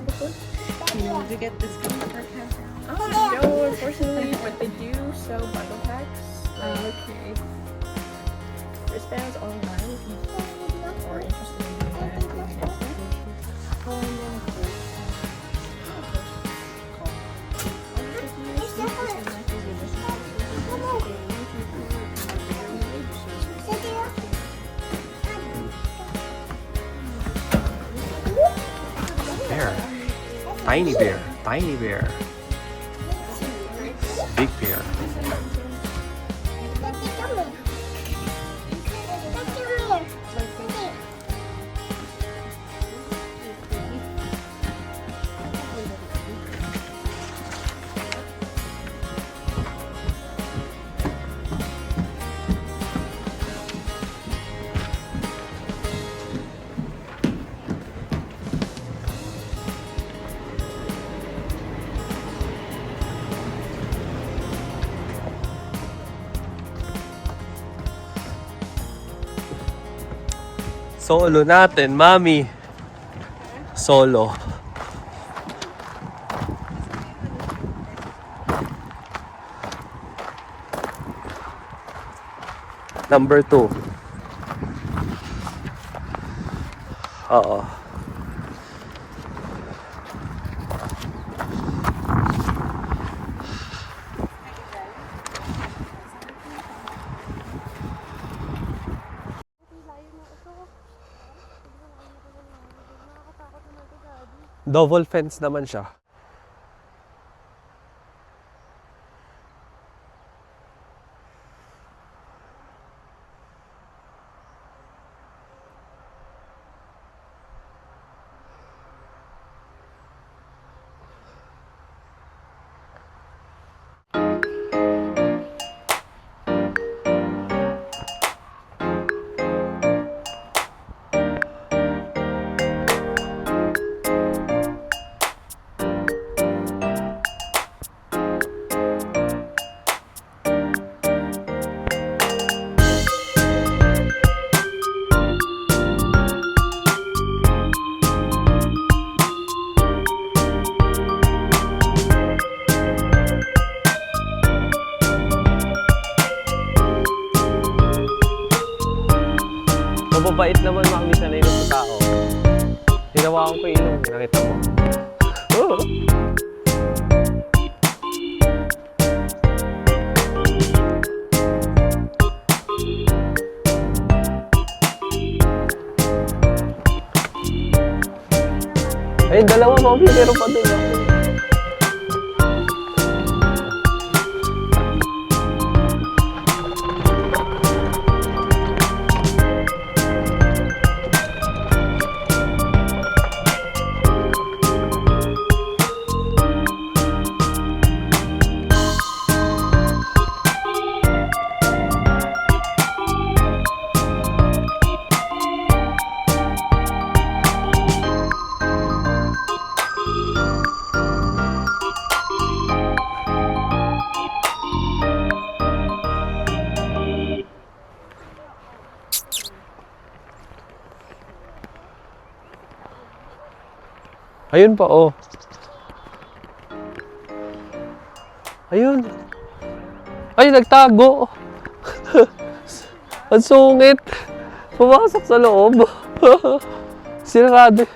before? Did you get this cup for No, unfortunately, but they do sell bundle packs. Okay. Wristbands online if you are interested in doing that. Bear. Tiny bear. Tiny bear. Big bear. Solo natin, mami. Solo. Number 2. Oo. Double fence naman siya. Mababait naman kami sanay na sa tao. Hinawakan ko yung ilong, nakita mo. Oh. Ayun, dalawa mami, meron pa doon. Ayun pa, oh. Ayun. Ay, nagtago. Ang sungit. Pumasok sa loob. Sinarado.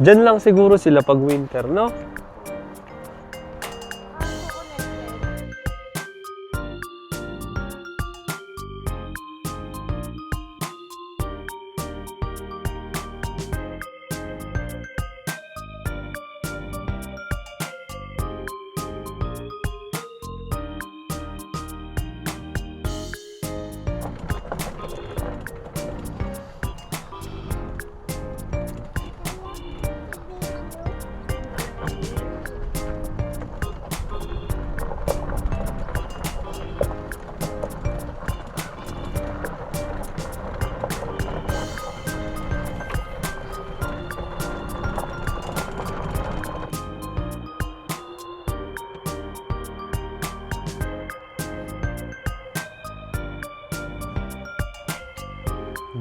Diyan lang siguro sila pag winter, no?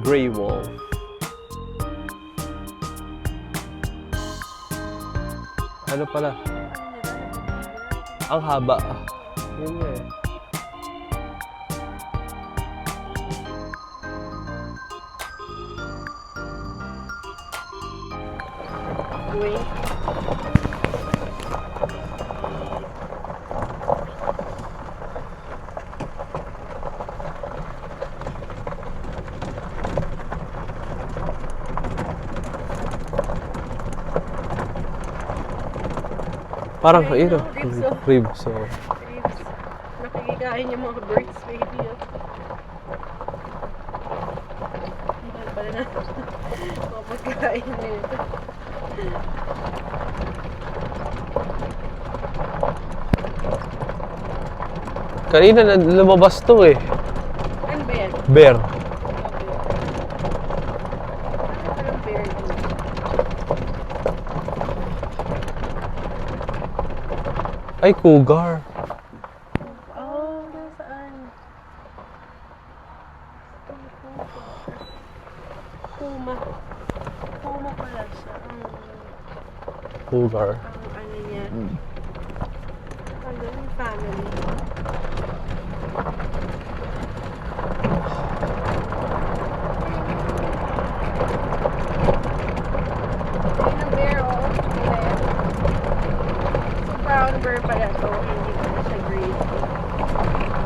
Gray wolf. Ano pala? Ang haba. Yun nga eh. Uy. Parang, Ayun, ayun, ribs, oh. ribs, oh. Ribs. Nakikikain yung mga birds, baby. Oh. Mahal pala na. Mapagkain na ito. Kanina lumabas to eh. Ano ba yan? Bear. Ano palang bear dito? Ay, cougar. Oh, nasaan? Puma. Puma pala siya. Cougar. Ang ano niya. Ano yung family? Ayun ang bear, oh. Ayan. So, brown bear pala to. Hindi pala siya grizzly.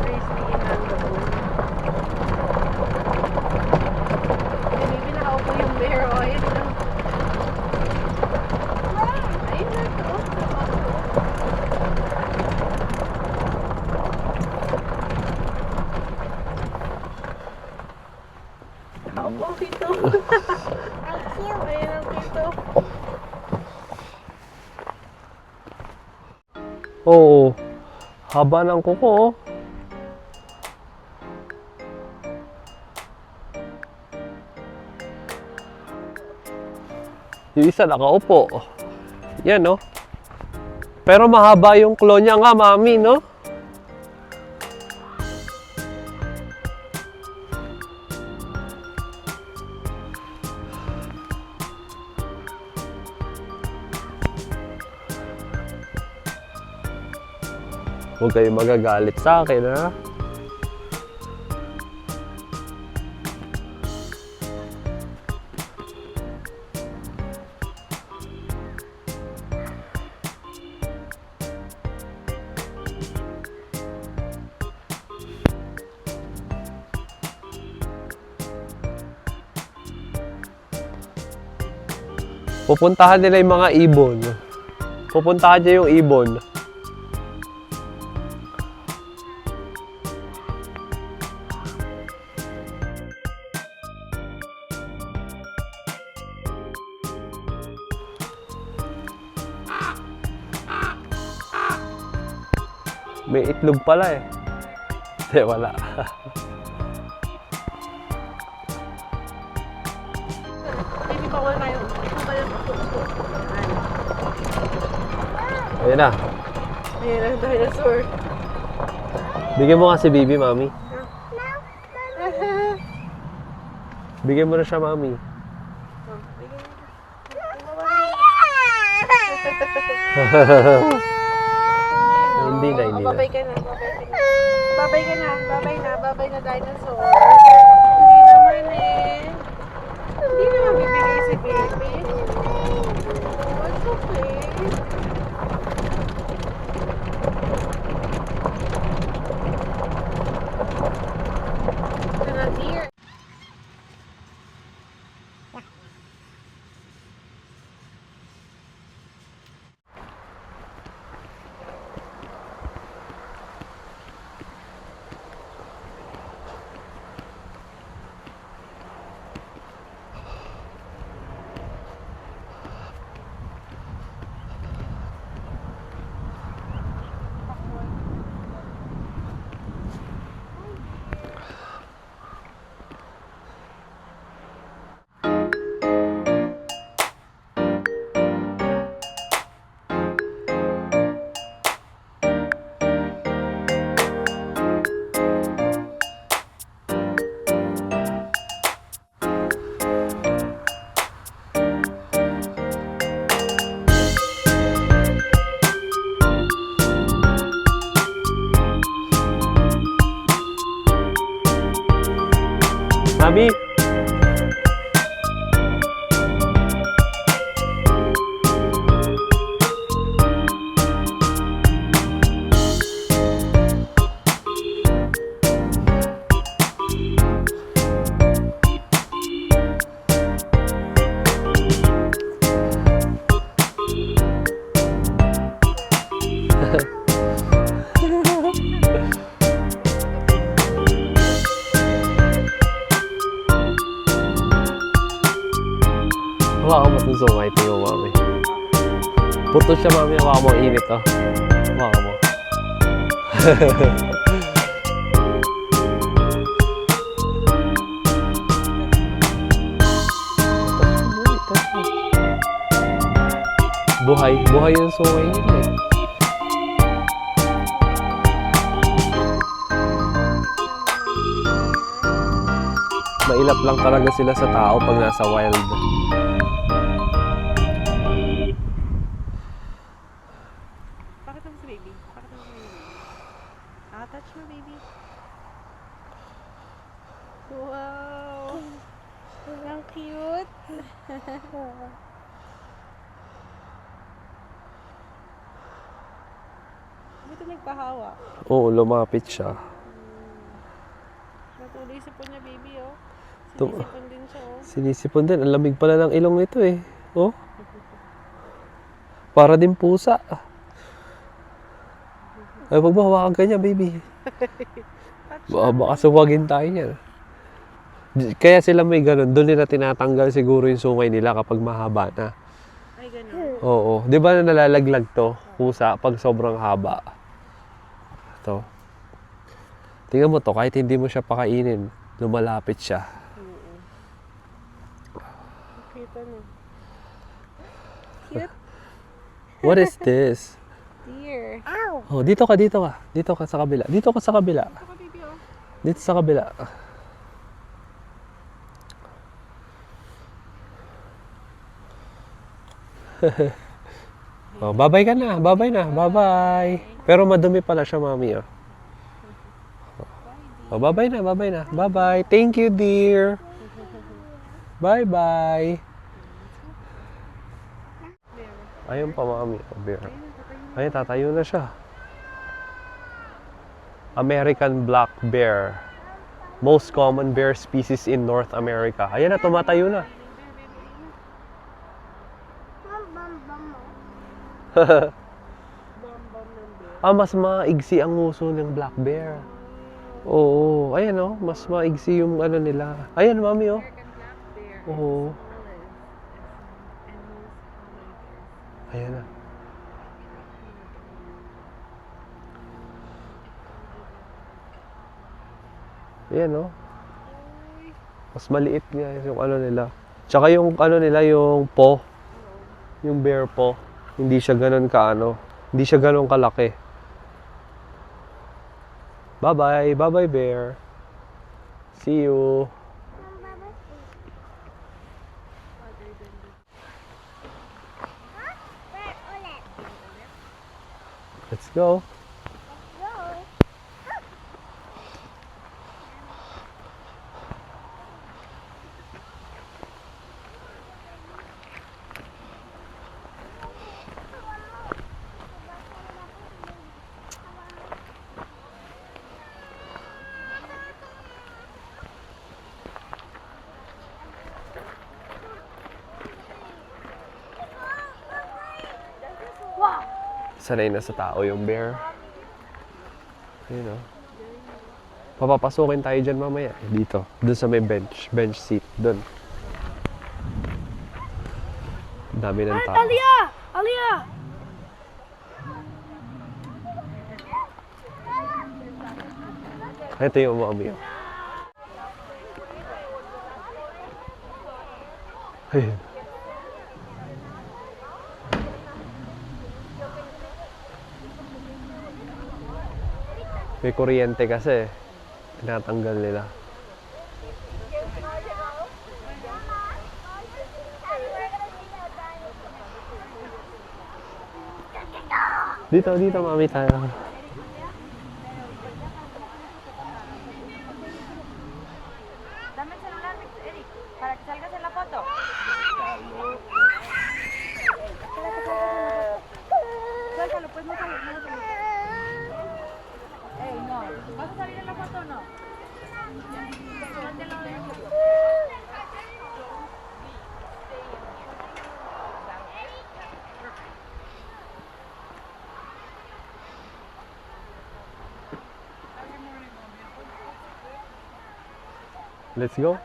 Grizzly in nandoon. Ay, baby, nakaupo yung bear, oh. Ayun lang. Ayun na to. Nakaupo dito. Ayun ang dito. Oo. Haba ng kuko, oh. Yung isa nakaupo. Yan, no? Pero mahaba yung claw niya nga, mami, no? Huwag kayong magagalit sa akin, ha? Pupuntahan nila yung mga ibon. Pupuntahan niya yung ibon. May itlog pala eh. Hindi, wala. Baby, bawal na yun. Ito ba yung upo? Ayun na. Ayan ang dinosaur. Bigyan mo kasi baby, mami. Bigyan mo na siya, mami. Hindi na, hindi na. Babay ka na, babay ka na. Babay ka na, babay na dinosaur. Hindi naman eh. Hindi naman bibigay si baby. Oh, it's okay. Ito na, dear. Mami! Hawakan mo itong sungay. Tingnan mo, Mami. Puto siya, Mami. Hawakan mo. Ang init, oh. Hawakan mo. Buhay. Buhay yung sungay nila, eh. Mailap lang talaga sila sa tao pag nasa wild. Pakita mo sa baby. Pakita mo sa baby. Touch mo, baby. Wow! Ang cute! Ito nagpahawa. Oo, lumapit siya. Natuloy sipon niya, baby, oh. Tum- Sinisipon din siya, oh. Sinisipon din. Ang lamig pala ng ilong nito, eh. Oh. Para din pusa. Ay, wag mo hawakan ka niya, baby. Baka suwagin tayo niyan. Kaya sila may ganun. Doon nila tinatanggal siguro yung sungay nila kapag mahaba na. Ay, ganun. Oo. Di ba nalalaglag to, pusa, pag sobrang haba? Ito. Tingnan mo to, kahit hindi mo siya pakainin, lumalapit siya. Cute, ano? Cute? What is this? Deer. Oh, dito ka, dito ka. Dito ka sa kabila. Dito ka sa kabila. Ito ka, baby, oh. Dito sa kabila. Oh, babay ka na. Babay na. Babay. Pero madumi pala siya, Mami. Oh. Oh, babay na. Babay na. Babay. Thank you, dear. Bye-bye. Ayun pa, Mami. Oh, bear. Ayun, tatayo na siya. American black bear. Most common bear species in North America. Ayan na, tumatayo na. Mas maigsi ang nguso ng black bear. Oo, ayan oh, mas maigsi yung ano nila. Ayan, Mami, oh. Oo. Ayan na. Ayan, oh. Mas maliit nga yung ano nila. Tsaka yung ano nila, yung paw. Yung bear paw. Hindi siya ganun kaano. Hindi siya ganun kalaki. Bye-bye. Bye-bye, bear. See you. Let's go. Sanay na sa tao yung bear. Ayun, oh. Papapasukin tayo dyan mamaya. Dito. Doon sa may bench. Bench seat. Doon. Dami ng tao. Alia! Alia! Ito yung Mami. Ayun. May kuryente kasi. Tinatanggal nila. Dito, Mami, tayo. Let's go.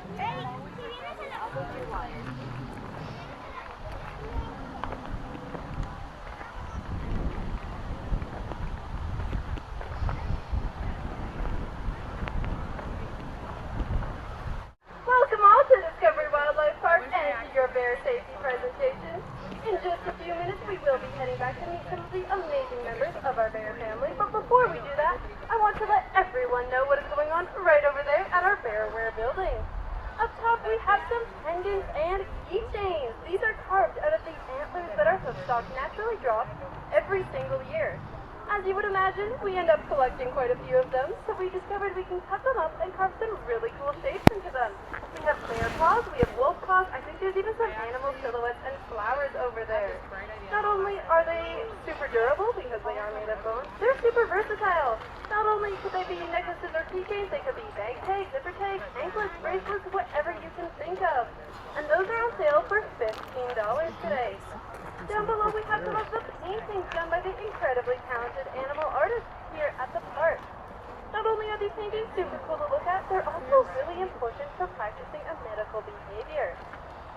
Welcome all to Discovery Wildlife Park and to your bear safety presentation. In just a few minutes, we will be heading back to meet some of the amazing members of our bear family. But before we do that, I want to let everyone know what is going on right over there at our Bear Wear building. Up top, we have some pendants and keychains. These are carved out of the antlers that our hoofstock naturally drop every single year. As you would imagine, we end up collecting quite a few of them, so we discovered we can cut them up and carve some really cool shapes into them. We have bear paws, we have wolf paws, I think there's even some animal silhouettes and flowers over there. Not only are they super durable because they are made of bone, they're super versatile. Not only could they be necklaces or keychains, they could be bag tags, zipper tags, anklets, bracelets, whatever you can think of. And those are on sale for $15 today. Down below we have some of the paintings done by the incredibly talented animal artists here at the park. Not only are these paintings super cool to look at, they're also really important for practicing a medical behavior.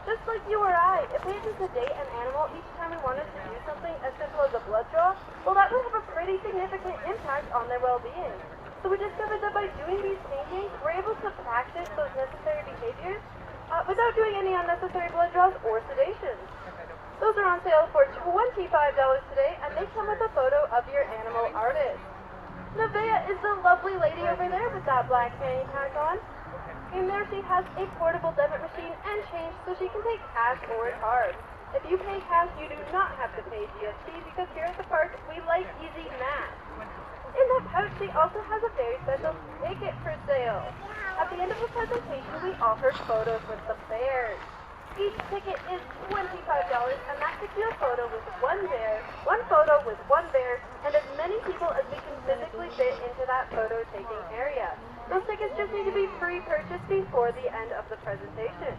Just like you or I, if we had to sedate an animal each time we wanted to do something as simple as a blood draw, well that would have a pretty significant impact on their well-being. So we discovered that by doing these paintings, we're able to practice those necessary behaviors without doing any unnecessary blood draws or sedation. Those are on sale for $25 today, and they come with a photo of your animal artist. Nevaeh is the lovely lady over there with that black fanny pack on. In there she has a portable debit machine and change so she can take cash or cards. If you pay cash, you do not have to pay GST because here at the park, we like easy math. In that pouch, she also has a very special ticket for sale. At the end of the presentation, we offer photos with the bears. Each ticket is $25, and that gets you a photo with one bear, one photo with one bear, and as many people as we can physically fit into that photo-taking area. Those tickets just need to be pre-purchased before the end of the presentation.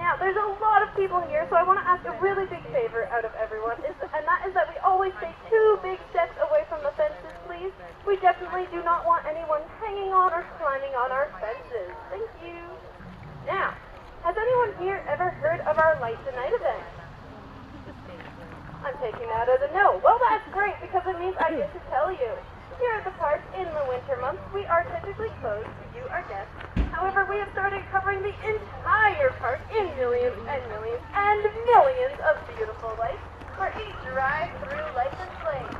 Now, there's a lot of people here, so I want to ask a really big favor out of everyone, and that is that we always stay 2 big steps away from the fences, please. We definitely do not want anyone hanging on or climbing on our fences. Thank you. Now, has anyone here ever heard of our Light the Night event? I'm taking that as a no. Well, that's great because it means I get to tell you. Here at the park in the winter months, we are typically closed to you, our guests. However, we have started covering the entire park in millions and millions and millions of beautiful lights for each drive-through license plate.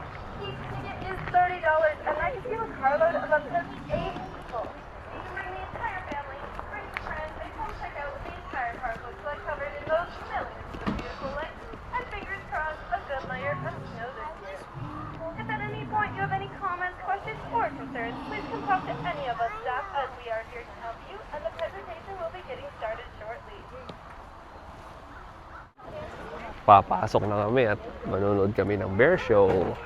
Each ticket is $30, and that gives you a carload of up to 8 people. You can bring the entire family, bring friends, and come check out what the entire park looks like covered in those millions of beautiful lights, and fingers crossed, a good layer of snow this year. If at any point you have any comments, questions, or concerns, please come talk to any of us staff as we are here to help you, and the presentation will be getting started shortly. Papasok na kami at manonood kami ng bear show.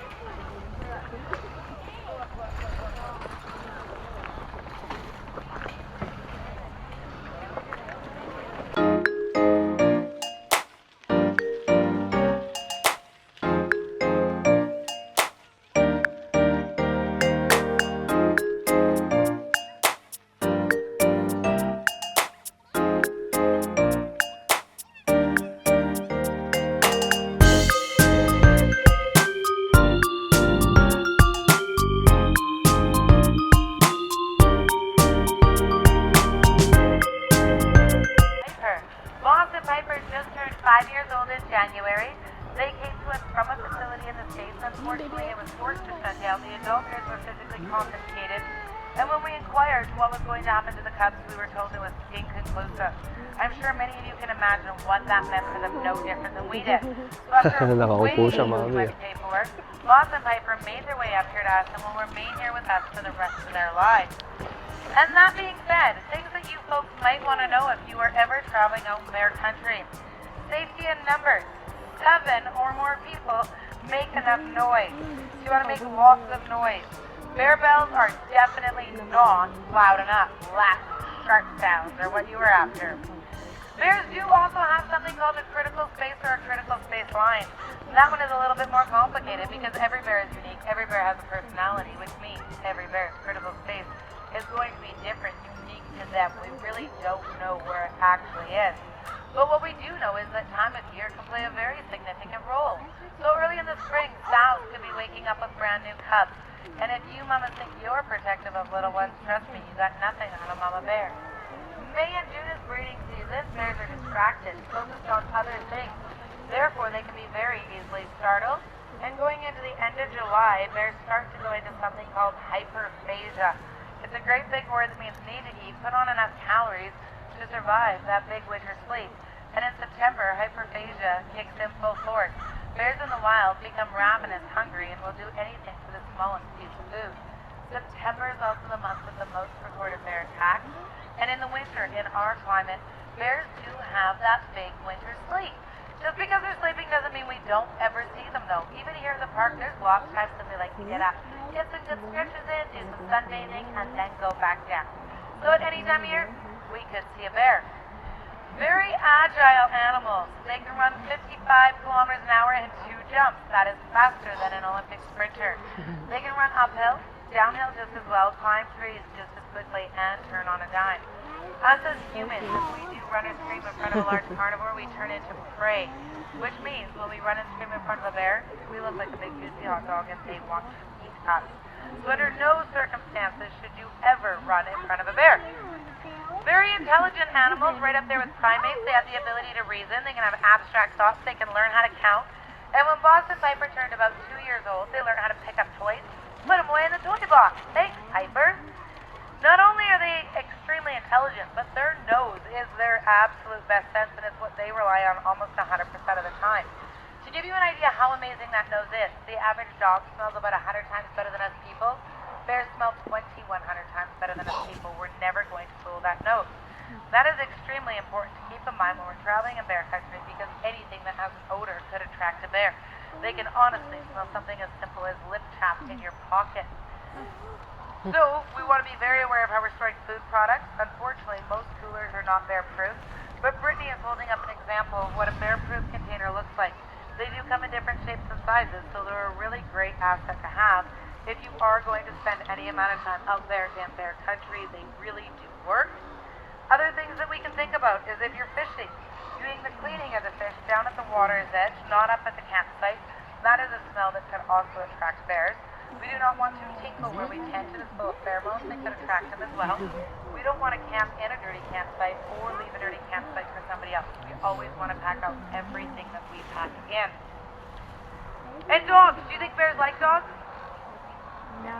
January. They came to us from a facility in the States. Unfortunately, it was forced to shut down. The adult bears were physically confiscated. And when we inquired what was going to happen to the cubs, we were told it was inconclusive. I'm sure many of you can imagine what that meant for them, no different than we did. So after Nakaupo siya, way too mami. much paperwork, Boss and Piper made their way up here to us and will remain here with us for the rest of their lives. And that being said, things that you folks might want to know if you are ever traveling out in their country. Safety in numbers. 7 or more people make enough noise. So you want to make lots of noise. Bear bells are definitely not loud enough. Loud, sharp sounds are what you were after. Bears do also have something called a critical space or a critical space line. And that one is a little bit more complicated because every bear is unique. Every bear has a personality, which means every bear's critical space is going to be different, unique to them. We really don't know where it actually is. But what we do know is that time of year can play a very significant role. So early in the spring, sows could be waking up with brand new cubs. And if you mamas think you're protective of little ones, trust me, you got nothing on a mama bear. May and June is breeding season. Bears are distracted, focused on other things. Therefore, they can be very easily startled. And going into the end of July, bears start to go into something called hyperphagia. It's a great big word that means need to eat, put on enough calories to survive that big winter sleep. And in September, hyperphagia kicks in full force. Bears in the wild become ravenous, hungry, and will do anything for the smallest piece of food. September is also the month with the most recorded bear attacks. And in the winter, in our climate, bears do have that big winter sleep. Just because they're sleeping doesn't mean we don't ever see them, though. Even here in the park, there's lots of times that we like to get up, get some good stretches in, do some sunbathing, and then go back down. So at any time of year, we could see a bear. Very agile animals. They can run 55 kilometers an hour in 2 jumps. That is faster than an Olympic sprinter. They can run uphill, downhill just as well, climb trees just as quickly, and turn on a dime. Us as humans, if we do run or scream in front of a large carnivore, we turn into prey. Which means when we run and scream in front of a bear, we look like a big juicy hot dog and they want to eat us. So under no circumstances should you ever run in front of a bear. Very intelligent animals, right up there with primates. They have the ability to reason. They can have abstract thoughts. They can learn how to count. And when Boston Piper turned about 2 years old, they learned how to pick up toys, put them away in the toy box. Thanks, Piper. Not only are they extremely intelligent, but their nose is their absolute best sense, and it's what they rely on almost 100% of the time. To give you an idea how amazing that nose is, the average dog smells about 100 times better than us people. Bears smell 2,100 times better than us people. We're never going to fool that nose. That is extremely important to keep in mind when we're traveling in bear country, because anything that has an odor could attract a bear. They can honestly smell something as simple as lip chap in your pocket. So, we want to be very aware of how we're storing food products. Unfortunately, most coolers are not bear-proof, but Brittany is holding up an example of what a bear-proof container looks like. They do come in different shapes and sizes, so they're a really great asset to have if you are going to spend any amount of time out there in bear country. They really do work. Other things that we can think about is if you're fishing, doing the cleaning of the fish down at the water's edge, not up at the campsite. That is a smell that could also attract bears. We do not want to tinkle where we tend to full of pheromones that could attract them as well. We don't want to camp in a dirty campsite or leave a dirty campsite for somebody else. We always want to pack out everything that we pack in. And dogs. Do you think bears like dogs? No.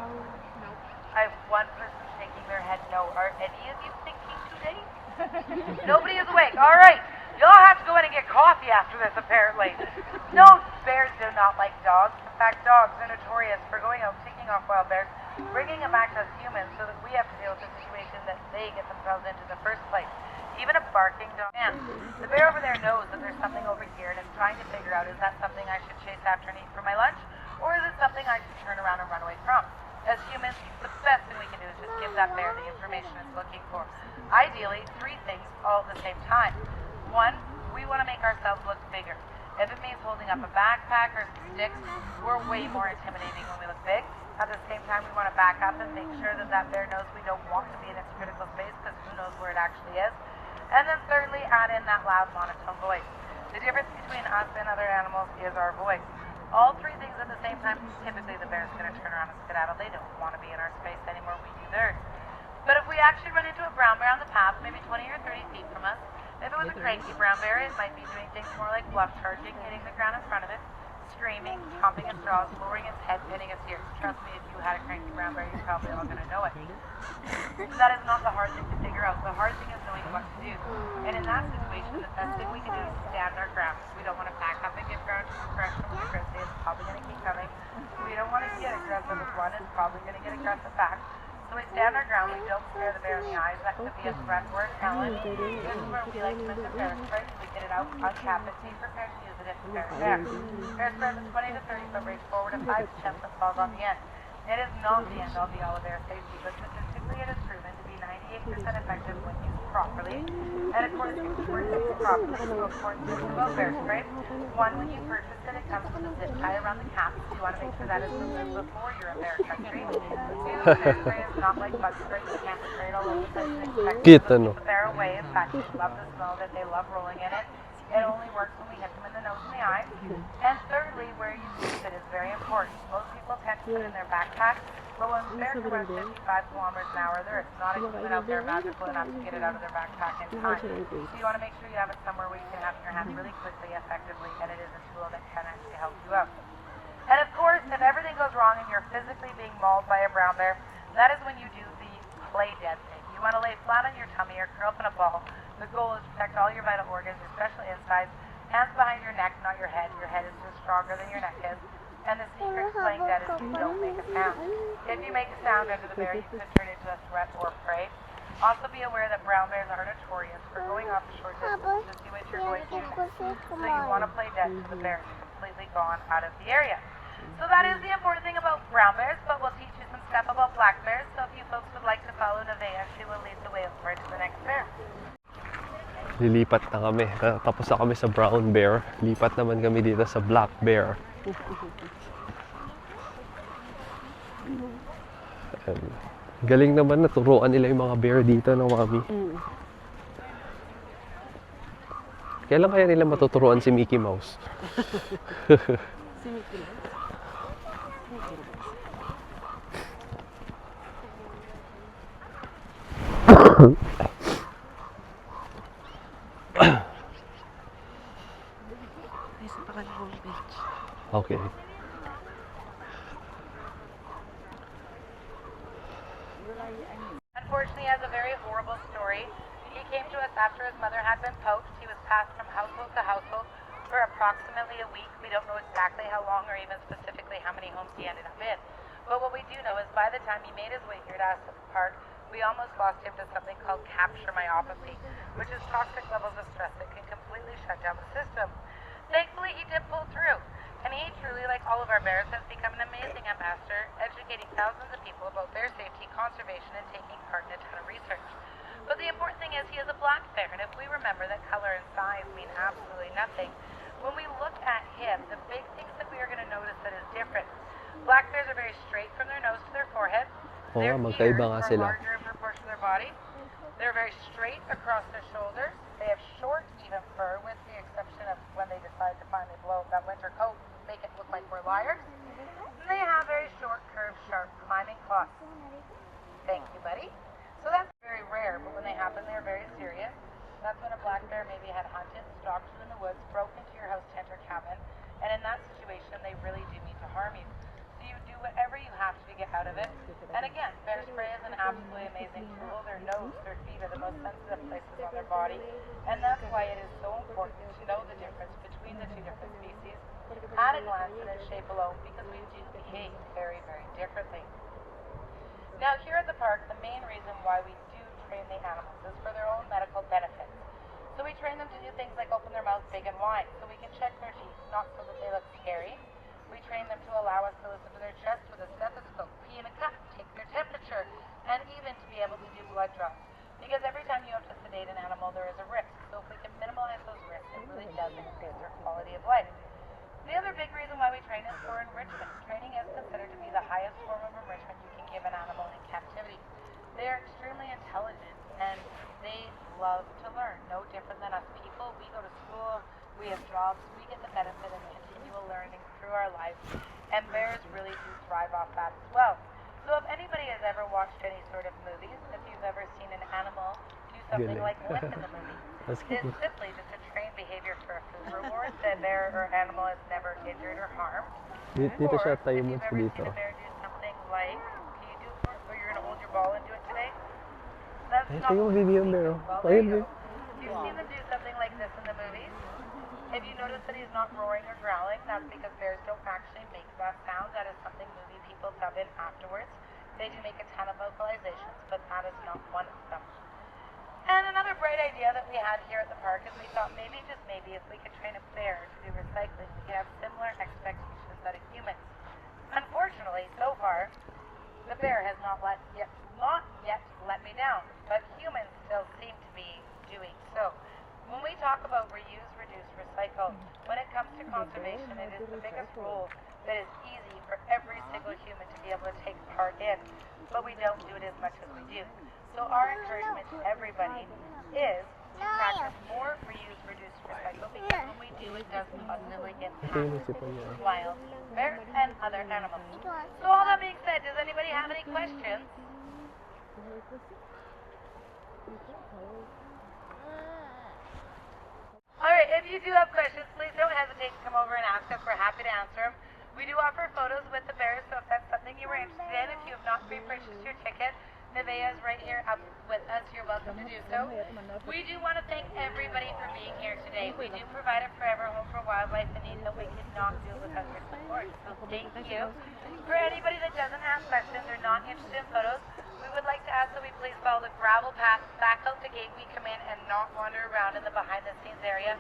I have one person shaking their head no. Are any of you thinking today? Nobody is awake. All right. Y'all have to go in and get coffee after this, apparently. No, bears do not like dogs. In fact, dogs are notorious for going out, picking off wild bears, bringing them back to us humans so that we have to deal with the situation that they get themselves into in the first place. Even a barking dog. And the bear over there knows that there's something over here and is trying to figure out, is that something I should chase after and eat for my lunch? Or is it something I should turn around and run away from? As humans, the best thing we can do is just give that bear the information it's looking for. Ideally, 3 things all at the same time. 1, we want to make ourselves look bigger. If it means holding up a backpack or some sticks, we're way more intimidating when we look big. At the same time, we want to back up and make sure that that bear knows we don't want to be in its critical space, because who knows where it actually is. And then thirdly, add in that loud monotone voice. The difference between us and other animals is our voice. All 3 things at the same time, typically the bear's going to turn around and skedaddle. They don't want to be in our space anymore. We do theirs. But if we actually run into a brown bear on the path, maybe 20 or 30 feet from us, if it was a cranky brown bear, it might be doing things more like bluff charging, hitting the ground in front of it, screaming, chomping its jaws, lowering its head, pinning its ears. Trust me, if you had a cranky brown bear, you're probably all going to know it. That is not the hard thing to figure out. The hard thing is knowing what to do. And in that situation, the best thing we can do is stand our ground. We don't want to back up and get ground too fresh from the grizzly. It's probably going to keep coming. We don't want to get aggressive with one. It's probably going to get aggressive back. So we stand our ground. We don't stare the bear in the eyes. That could be a threat or a challenge. This is where we like to put the bear spray. We get it out, uncap it, be prepared to use it if the bear is there. Bear spray is a 20 to 30 foot range forward and 5 to 10 foot falls on the end. It is not the end all be all of bear safety, but statistically it is proven to be 98% effective when used properly. And of course, if you were to use it properly, so of course, this is about bear spray. One, when you purchase it, it comes with a zip tie around the cap. So you want to make sure that is removed before you're in bear country. Two, bear spray is not like bug spray. You can't spray it all over the place and expect Cute, to ano? keep the bear away. In fact, they love the smell of it. They love rolling in it. It only works when we hit them in the nose and the eyes. And thirdly, where you use it is very important. Most people tend to put it in their backpack, but when bears can run 55 kilometers an hour, there is not a human out there magical enough to get it out of their backpack in time. So you want to make sure you have it somewhere where you can have it in your hand really quickly, effectively, and it is a tool that can actually help you out. And of course, if everything goes wrong and you're physically being mauled by a brown bear, that is when you do the play dead thing. You want to lay flat on your tummy or curl up in a ball. The goal is to protect all your vital organs, especially insides. Hands behind your neck, not your head. Your head is just stronger than your neck is. And the secret to playing dead is you don't make a sound. If you make a sound under the bear, you could turn into a threat or prey. Also be aware that brown bears are notorious for going off a short distance to see what you're going to do next. So you want to play dead to the bear is completely gone out of the area. So that is the important thing about brown bears, but we'll teach you some stuff about black bears. So if you folks would like to follow Nevaeh, she will lead the way over to the next bear. Lilipat na kami. Tapos na kami sa brown bear. Lipat naman kami dito sa black bear. Galing naman naturuan nila yung mga bear dito ng mami. Kailan kaya nila matuturuan si Mickey Mouse? Si Mickey Mouse? Isa pa ka na home bench. Okay. Unfortunately, he has a very horrible story. He came to us after his mother had been poached. He was passed from household to household for approximately a week. We don't know exactly how long or even specifically how many homes he ended up in. But what we do know is by the time he made his way here to Aspen Park, we almost lost him to something called capture myopathy, which is toxic levels of stress that can completely shut down the system. Thankfully, he did pull through. And he truly, like all of our bears, has become an amazing ambassador, educating thousands of people about bear safety, conservation, and taking part in a ton of research. But the important thing is he is a black bear, and if we remember that color and size mean absolutely nothing, when we look at him, the big things that we are going to notice that is different. Black bears are very straight from their nose to their forehead. Their ears are larger in proportion to their body. They're very straight across their shoulders. They have short, even fur, with the exception of when they decide to finally blow up that winter coat and make it look like we're liars. And they have very short, curved, sharp climbing claws. Thank you, buddy. So that's very rare, but when they happen, they're very serious. That's when a black bear maybe had hunted, stalked you in the woods, broke into your house, tent, or cabin, and in that situation, they really do mean to harm you. So you do whatever you have to get out of it. And again, bear spray is an absolutely amazing tool. Their nose, their feet are the most sensitive places on their body, and that's why it is so important to know the difference between the two different species at a glance and in shape alone, because we do behave very, very differently. Now, here at the park, the main reason why we do train the animals is for their own medical benefits. So we train them to do things like open their mouth big and wide, so we can check their teeth, not so that they look scary. We train them to allow us to listen to their chest with a stethoscope, pee in a cup, take their temperature, and even to be able to do blood draws. Because every time you have to sedate an animal, there is a risk. So if we can minimize those risks, it really does increase their quality of life. The other big reason why we train is for enrichment. Training is considered to be the highest form of enrichment you can give an animal in captivity. They are extremely intelligent and they love to learn, no different than us people. We go to school, we have jobs, we get the benefit of continual learning through our lives, and bears really do thrive off that as well. So if anybody has ever watched any sort of movies, if you've ever seen an animal do something like limp in the movie, it's simply just a trained behavior for a food reward. The bear or animal is never injured or harmed. Dito siya tayo mo If you've ever dito. seen a bear do something like, can you do it for, or you're going to hold your ball and do it today? That's Ay, not tayo mo video bear. well, there you go. You've seen them do something like this in the movies. If you notice that he's not roaring or growling, that's because bears don't actually make that sound. That is something movie people dub in afterwards. They do make a ton of vocalizations, but that is not one of them. And another bright idea that we had here at the park is we thought maybe, just maybe, if we could train a bear to do recycling, we could have similar expectations out of humans. Unfortunately, so far, the bear has not yet let me down, but humans still seem to be cycle. When it comes to conservation, it is the biggest role that is easy for every single human to be able to take part in, but we don't do it as much as we do. So our encouragement to everybody is to practice more reuse, reduce, recycle, because when we do, it does positively impact wild, bears, and other animals. So all that being said, does anybody have any questions? Alright, if you do have questions, please don't hesitate to come over and ask us. We're happy to answer them. We do offer photos with the bears, so if that's something you were interested in, if you have not pre-purchased your ticket, Nevea is right here up with us. You're welcome to do so. We do want to thank everybody for being here today. We do provide a forever home for wildlife in need that we cannot do without your support. So thank you. For anybody that doesn't have questions or not interested in photos, we would like to ask that we please follow the gravel path back out the gate we come in and not wander around in the behind the scenes area.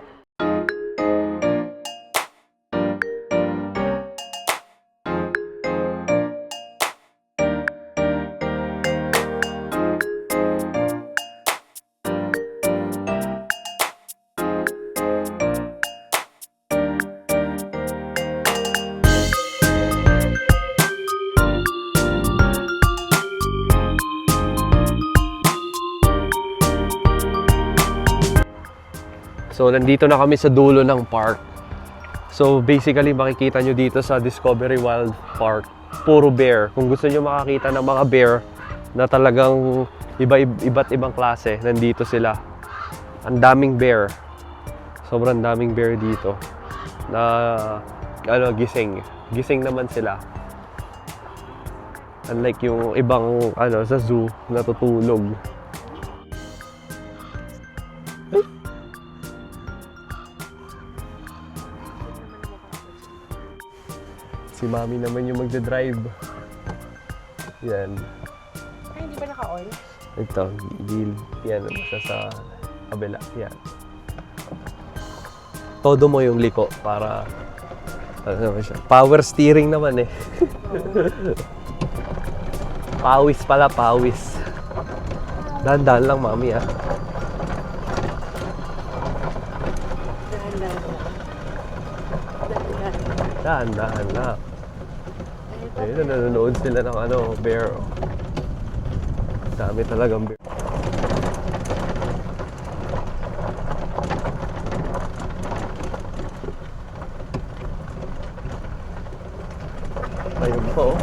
So, nandito na kami sa dulo ng park. So, basically, makikita nyo dito sa Discovery Wild Park, puro bear. Kung gusto nyo makakita ng mga bear na talagang iba't ibang klase, nandito sila. Ang daming bear. Sobrang daming bear dito. Na, gising. Gising naman sila. Unlike yung ibang, sa zoo, natutulog. Si Mami naman yung magdadrive. Yan. Ay, hindi ba naka-on? Ito, yan siya sa kabila. Yan. Todo mo yung liko para siya. Power steering naman eh. Pawis pala, pawis. Dahan-dahan lang, Mami ah. Dahan-dahan lang. Ayun, nanonood sila ng bear. Dami talagang bear. Ayun po.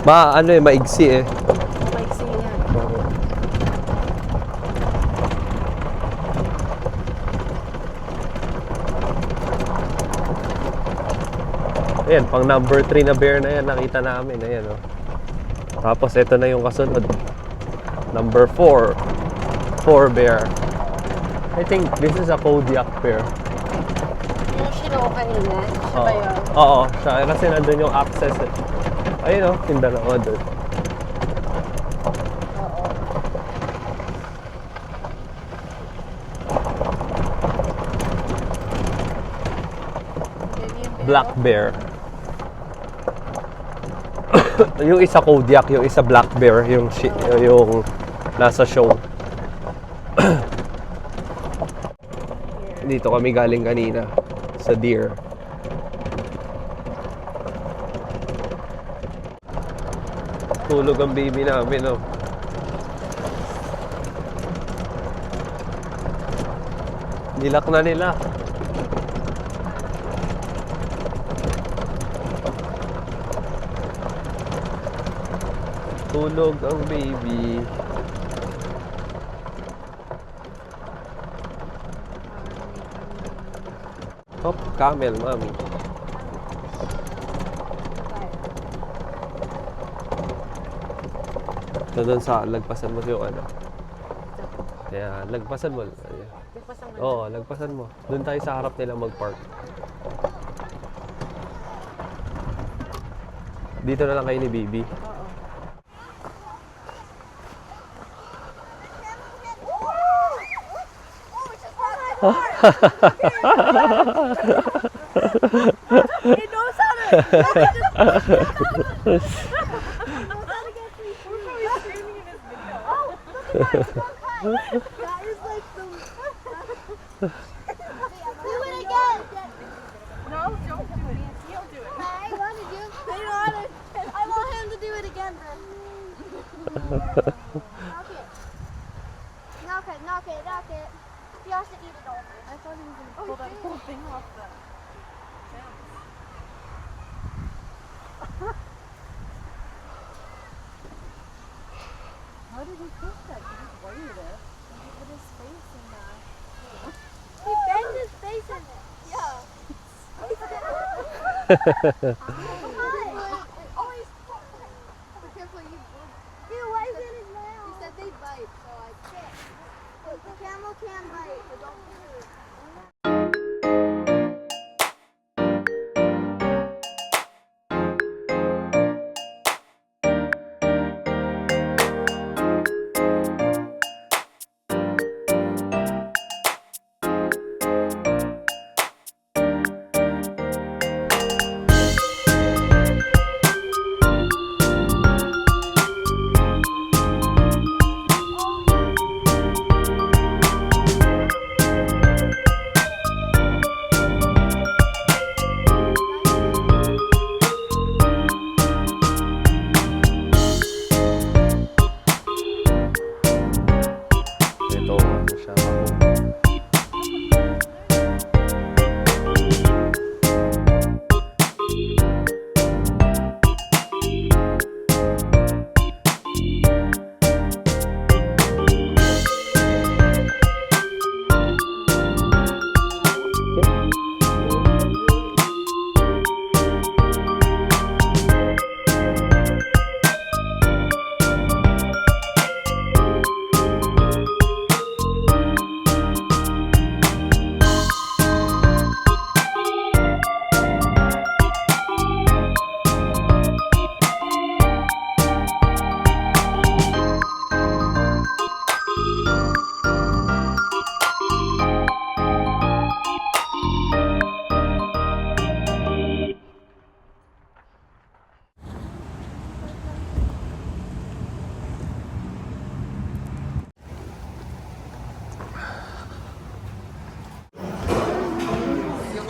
Maigsi eh. Maiksi yan. Ayan, pang number 3 na bear na yan, nakita namin. Ayan, oh. Tapos, ito na yung kasunod. Number 4. 4 bear. I think this is a Kodiak bear. Yung sino kanina, siya ba yun? Oo, siya. Kasi nandun yung access eh. Ayun, oh, yung dalawa doon. Black bear. Yung isa Kodiak, yung isa black bear, yung nasa show. Dito kami galing kanina sa deer. Tulog ang baby namin, oh. Nilak na nila. Tulog ang baby. Hop, camel, Mami. Ito doon sa lagpasan mo yung Kaya, lagpasan mo. Oo, lagpasan mo. Doon tayo sa harap nila mag-park. Dito na lang kayo ni baby. He knows how to. is like the... Do it again! No, don't do it. He'll do it. I want to do it. I want him to do it again then. Knock it. He has to eat it all. I thought he was going to pull that whole thing off the fence. How did he push that? He just wired it. He put his face in there. He banged his face in it. Yeah. Why is it in his mouth? He said they bite, so I can't. The camel can bite, but don't do it. Ito, ano siya ako.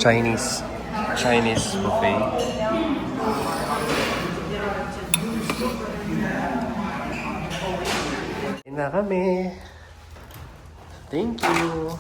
Chinese buffet. Kain na kami. Thank you.